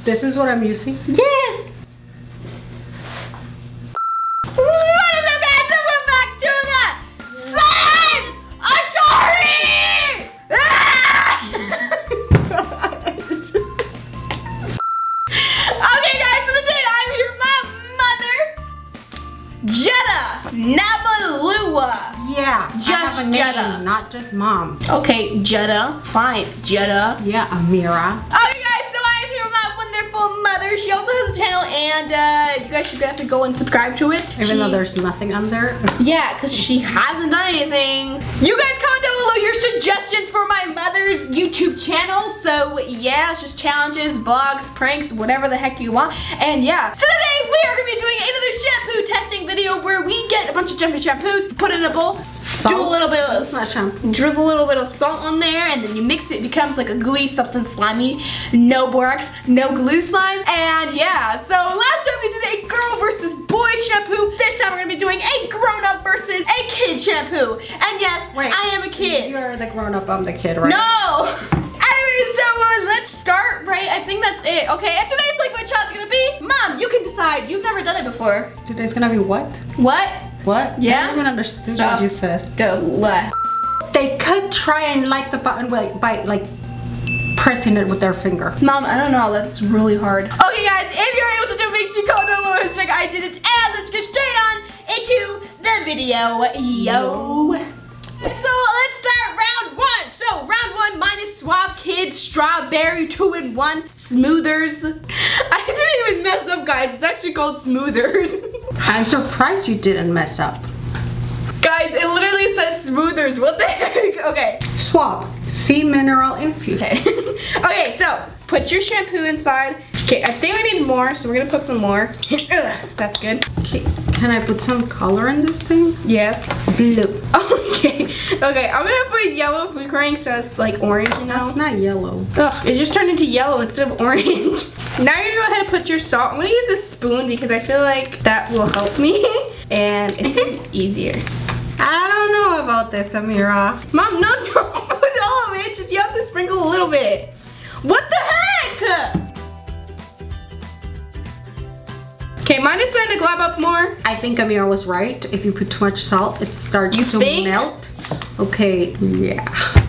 This is what I'm using? Yes! What is up, guys? Welcome back to the Slimeatory! Okay, guys, so today I'm here with my mother, Ameerah Navalua. Yeah, Just I have a name, Jetta. not just mom. Okay, Ameerah. Fine, Ameerah. Yeah, Ameerah. Okay, guys, so I am here with my wonderful mother. She also has a channel, and you guys should have to go and subscribe to it. Even though there's nothing on there. Yeah, because she hasn't done anything. You guys comment down below your suggestions for my mother's YouTube channel. So yeah, it's just challenges, vlogs, pranks, whatever the heck you want. And yeah, so today we are going to be doing another shampoo testing video where we get a bunch of different shampoos, put it in a bowl, do a little bit of, It's not shampoo. drizzle a little bit of salt on there, and then you mix it. It becomes like a gooey substance, slimy, no borax, no glue slime. And yeah, so last time we did a girl versus boy shampoo. This time we're gonna be doing a grown-up versus a kid shampoo. And yes, Wait, I am a kid. You're the grown-up, I'm the kid, right? No! Anyway, so let's start, right? I think that's it. Okay, and today's like my challenge is gonna be, Mom, you can decide. You've never done it before. Today's gonna be what? What? What? Yeah? I don't even understand Stop. what you said. What? They could try and like the button by like pressing it with their finger. Mom, I don't know. That's really hard. Okay, guys, if you're able to do it, make sure you comment down below and check I did it. And let's get straight on into the video. Yo. So let's start round one. So round one, mine is Swab Kids Strawberry 2-in-1 Smoothers. I didn't even mess up, guys. It's actually called Smoothers. I'm surprised you didn't mess up. Guys, it literally says Smoothers. What the heck? Okay. Swab, sea mineral infusion. Okay. Okay, so put your shampoo inside. Okay, I think we need more, so we're gonna put some more. That's good. Okay, can I put some color in this thing? Yes. Blue. Okay. Okay, I'm gonna put yellow food coloring so it's like orange, you know? It's not yellow. Ugh, it just turned into yellow instead of orange. Now you're gonna go ahead and put your salt. I'm gonna use a spoon because I feel like that will help me and it's easier. I don't know about this, Ameerah. Mom, no, don't put all of it. Just you have to sprinkle a little bit. What the heck? Okay, mine is starting to glob up more. I think Ameerah was right. If you put too much salt, it starts to think? melt. Okay, yeah.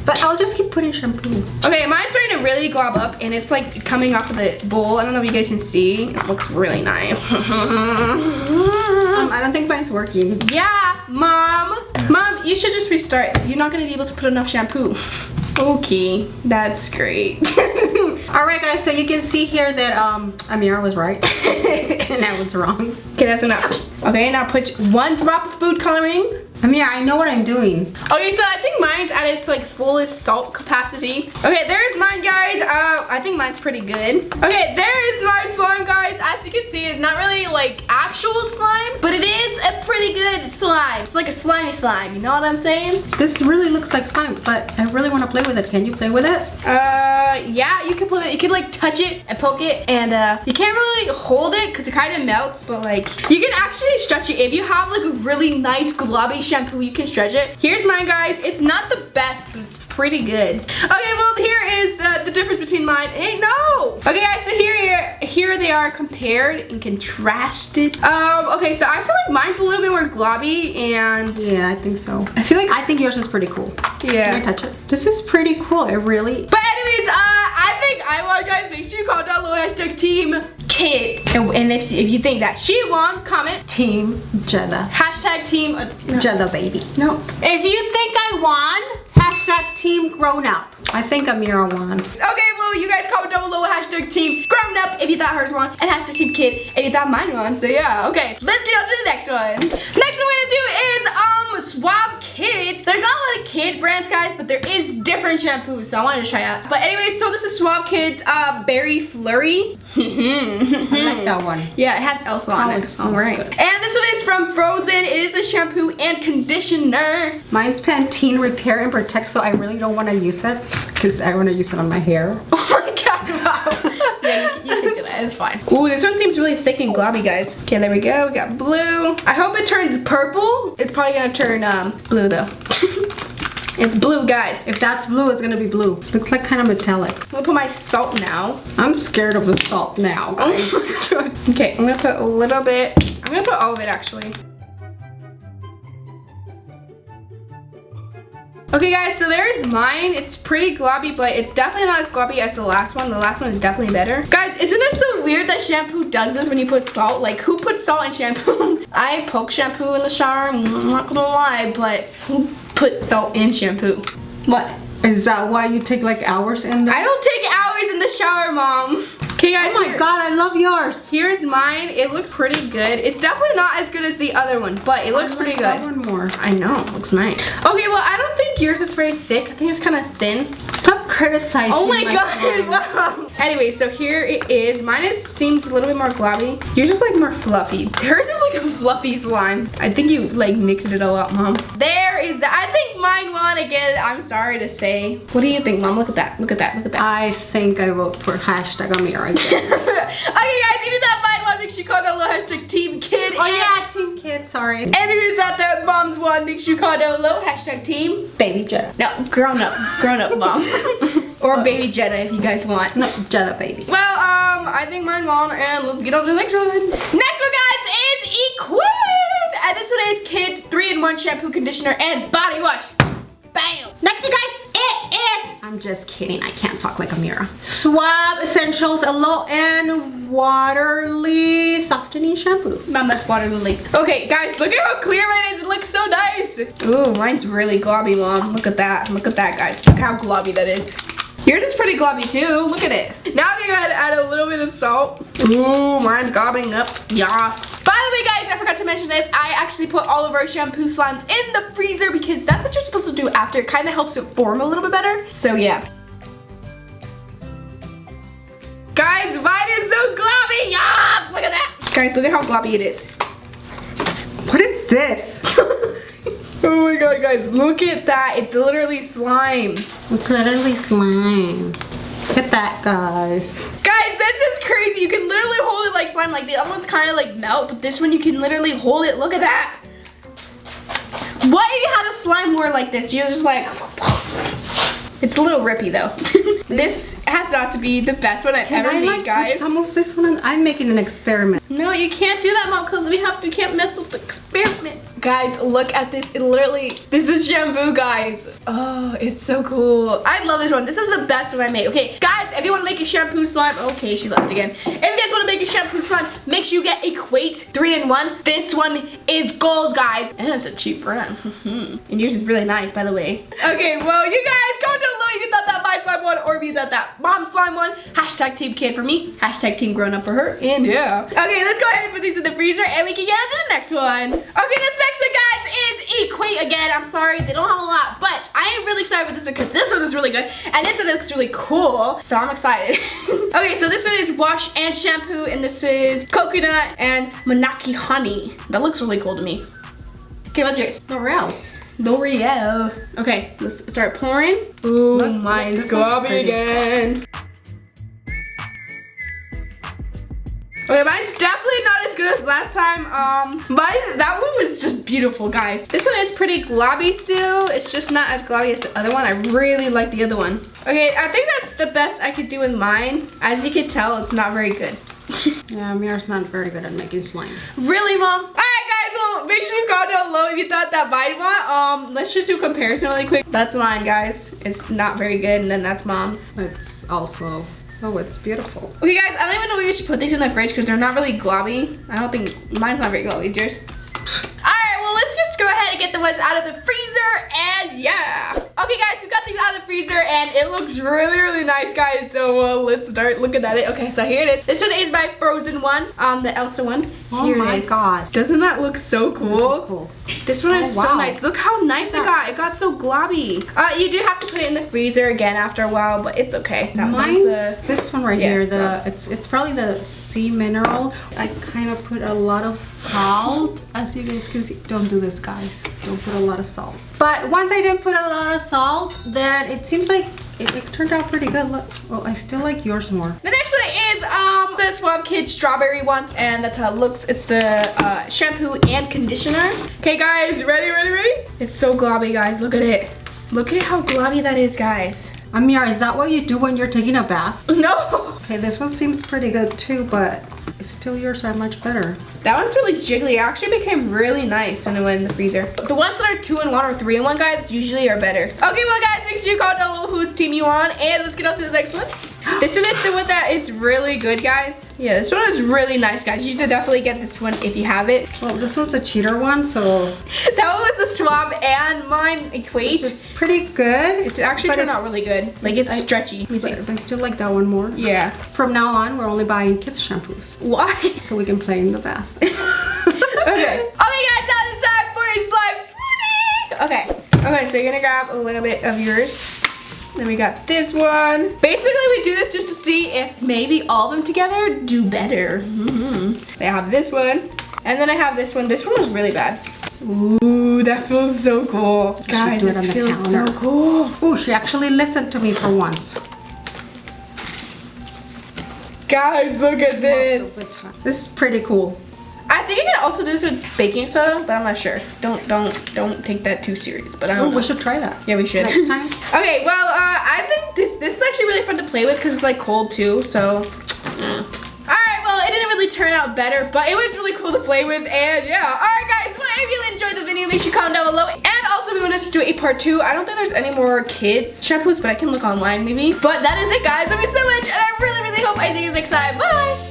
But I'll just keep putting shampoo. Okay, mine's starting to really glob up and it's like coming off of the bowl. I don't know if you guys can see. It looks really nice. I don't think mine's working. Yeah, Mom. Mom, you should just restart. You're not gonna be able to put enough shampoo. Okay, that's great. Alright guys, so you can see here that Ameerah was right. And I was wrong. Okay, that's enough. Okay, now put 1 drop of food coloring. Ameerah, I know what I'm doing. Okay, so I think mine's at its like fullest salt capacity. Okay, there's mine, guys. I think mine's pretty good. Okay, there is my slime, guys. As you can see, it's not really like actual slime, but it is a pretty good slime. It's like a slimy slime, you know what I'm saying? This really looks like slime, but I really want to play with it. Can you play with it? Yeah, you can play with it. You can like touch it and poke it, and you can't really hold it because it kind of melts, but like you can actually stretch it. If you have like a really nice globby shampoo, you can stretch it. Here's mine, guys. It's not the best, but it's pretty good. Okay, well here is the difference between mine and okay, guys, so here they are compared and contrasted. Okay, so I feel like mine's a little bit more globby, and Yeah, I think so. I feel like I think yours is pretty cool. yeah. Can I touch it? This is pretty cool. It really. But anyways, I think I want, guys, make sure you comment down below hashtag Team Kid. And if you think that she won, comment Team Jetta. hashtag Team Jetta baby. No. If you think I won, hashtag Team Grown Up. I think Ameerah won. Okay, well, you guys comment down below hashtag Team Grown Up if you thought hers won, and hashtag Team Kid if you thought mine won. So yeah, okay, let's get on to the next one. Next one we're gonna do is Swab Kids. There's not a lot of kid brands, guys, but there is different shampoos, so I wanted to try out. But anyways, so this is Swab Kids Berry Flurry. I like that one. Yeah, it has Elsa on it. All right. And this one is from Frozen. It is a shampoo and conditioner. Mine's Pantene Repair and Protect, so I really don't want to use it because I want to use it on my hair. Oh my god, wow. Yeah, you can do it. It's fine. Ooh, this one seems really thick and globby, guys. Okay, there we go. We got blue. I hope it turns purple. It's probably gonna turn blue though. It's blue, guys. If that's blue, it's gonna be blue. Looks like kind of metallic. I'm gonna put my salt now. I'm scared of the salt now, guys. Oh my God. Okay, I'm gonna put a little bit. I'm gonna put all of it actually. Okay guys, so there's mine. It's pretty globby, but it's definitely not as globby as the last one. The last one is definitely better. Guys, isn't it so weird that shampoo does this when you put salt? Like, who puts salt in shampoo? I poke shampoo in the shower, I'm not gonna lie, but who put salt in shampoo? What? Is that why you take like hours in there? I don't take hours in the shower, Mom. Okay guys, oh my God, I love yours. Here's mine. It looks pretty good. It's definitely not as good as the other one, but it looks pretty good. That one more. I know, it looks nice. Okay, well, I don't think yours is very thick. I think it's kind of thin. Stop criticizing. Oh my God. Wow. Anyway, so here it is. Mine seems a little bit more globby. Yours is like more fluffy. Hers is like a fluffy slime. I think you like mixed it all up, Mom. There is that. I think mine won again. I'm sorry to say. What do you think, Mom? Look at that. Look at that. Look at that. I think I vote for hashtag Ameerah again. Okay, guys, if you thought mine won, make sure you comment down below hashtag Team Kid. Oh yeah, Team Kid, sorry. And if you thought that Mom's won, make sure you comment down below hashtag Team Baby Jetta. No, grown up Mom. Or Baby Jetta if you guys want. No, Jetta baby. Well, I think mine won, and let's get on to the next one. Next one, guys, is Equate. And this one is Kids 3-in-1 shampoo, conditioner, and body wash. Bam. Next, you guys, it is. I'm just kidding. I can't talk like Ameerah. Swab Essentials Aloe and Waterly Softening Shampoo. Mom, that's water lily. Okay, guys, look at how clear mine is. It looks so nice. Ooh, mine's really globby, Mom. Look at that. Look at that, guys. Look how globby that is. Yours is pretty globby too. Look at it. Now I'm gonna go ahead and add a little bit of salt. Ooh, mine's gobbing up. Yas. By the way, guys, I forgot to mention this. I actually put all of our shampoo slimes in the freezer because that's what you're supposed to do after. It kind of helps it form a little bit better. So yeah. Guys, mine is so globby. Yas! Look at that. Guys, look at how globby it is. What is this? Oh my God, guys, look at that. It's literally slime. It's literally slime. Look at that, guys. Guys, this is crazy. You can literally hold it like slime. Like the other one's kind of like melt, but this one you can literally hold it. Look at that. What if you had a slime more like this? You're just like, it's a little rippy though. This has got to be the best one I've ever made, guys. Put some of this one. I'm making an experiment. No, you can't do that, Mom, because we can't mess with the experiment. Guys, look at this. It literally, this is shampoo, guys. Oh, it's so cool. I love this one. This is the best one I made. Okay, guys, if you want to make a shampoo slime, okay, she left again. If you guys want to make a shampoo slime, make sure you get Equate 3-in-1. This one is gold, guys. And it's a cheap brand. And yours is really nice, by the way. Okay, well, you guys, comment down below if you thought that my slime won or if you thought that Mom's slime won. Hashtag Team Kid for me. Hashtag Team Grown Up for her. And yeah. Okay, let's go ahead and put these in the freezer and we can get on to the next one. Okay, this next one, guys, is Equate again. I'm sorry, they don't have a lot, but I am really excited with this one because this one is really good and this one looks really cool, so I'm excited. Okay, so this one is wash and shampoo, and this is coconut and Manaki honey. That looks really cool to me. Okay, what's yours? L'Oreal. Okay, let's start pouring. Ooh, Look, mine's this one's globby pretty. again. Okay, mine's definitely not as good as last time. That one was just beautiful, guys. This one is pretty globby still. It's just not as globby as the other one. I really like the other one. Okay, I think that's the best I could do with mine. As you can tell, it's not very good. Yeah, Ameerah's not very good at making slime. Really, Mom? All right, guys, well, make sure you comment down below if you thought that mine won. Let's just do a comparison really quick. That's mine, guys. It's not very good, and then that's Mom's. It's also, oh, it's beautiful. Okay, guys, I don't even know where you should put these in the fridge because they're not really globby. I don't think, mine's not very globby. It's yours? Alright, well, let's just go ahead and get the ones out of the freezer, and yeah. Okay, guys, we got these out of the freezer, and it looks really, really nice, guys. So let's start looking at it. Okay, so here it is. This one is my Frozen one, the Elsa one. Oh Here my it is. God. Doesn't that look so cool? This is cool. This one is Oh, so wow. nice. Look how nice it got. It got so globby. You do have to put it in the freezer again after a while, but it's okay. That Mine's one's this one right yeah, here. It's probably the sea mineral. I kind of put a lot of salt, as you guys can see. Don't do this, guys. Don't put a lot of salt. But once I didn't put a lot of salt, then it seems like it turned out pretty good. Look, oh, I still like yours more. The next one is the Swamp Kids strawberry one, and that's how it looks. It's the shampoo and conditioner. Okay, guys, ready? It's so globby, guys. Look at it. Look at how globby that is, guys. Ameerah, is that what you do when you're taking a bath? No. Okay, this one seems pretty good too, but still yours are much better. That one's really jiggly. It actually became really nice when it went in the freezer. The ones that are 2-in-1 or 3-in-1, guys, usually are better. Okay, well, guys, make sure you comment down below whose team you on, and let's get on to the next one. This one is the one that is really good, guys. Yeah, this one is really nice, guys. You should definitely get this one if you have it. Well, this one's a cheater one, so... That one was a swab and mine equate. It's pretty good. It's actually turned out really good. Like, it's stretchy. But I still like that one more. Yeah. From now on, we're only buying kids shampoos. Why? So we can play in the bath. Okay. Okay, guys, now it's time for a slime smoothie. Okay, so you're gonna grab a little bit of yours. Then we got this one. Basically, we do this just to see if maybe all of them together do better. I have this one, and then I have this one. This one was really bad. Ooh, that feels so cool. Guys, this feels so cool. Oh, she actually listened to me for once. Guys, look at this. This is pretty cool. I think I can also do this with baking soda, but I'm not sure. Don't take that too serious. But I don't know. We should try that. Yeah, we should. Next time. Okay, well, I think this is actually really fun to play with because it's like cold too. So, alright, well, it didn't really turn out better, but it was really cool to play with. And yeah, alright, guys. Well, if you enjoyed this video, make sure you comment down below. And also, we want to do a part 2. I don't think there's any more kids shampoos, but I can look online maybe. But that is it, guys. Thank you so much, and I really hope I see you next time. Bye.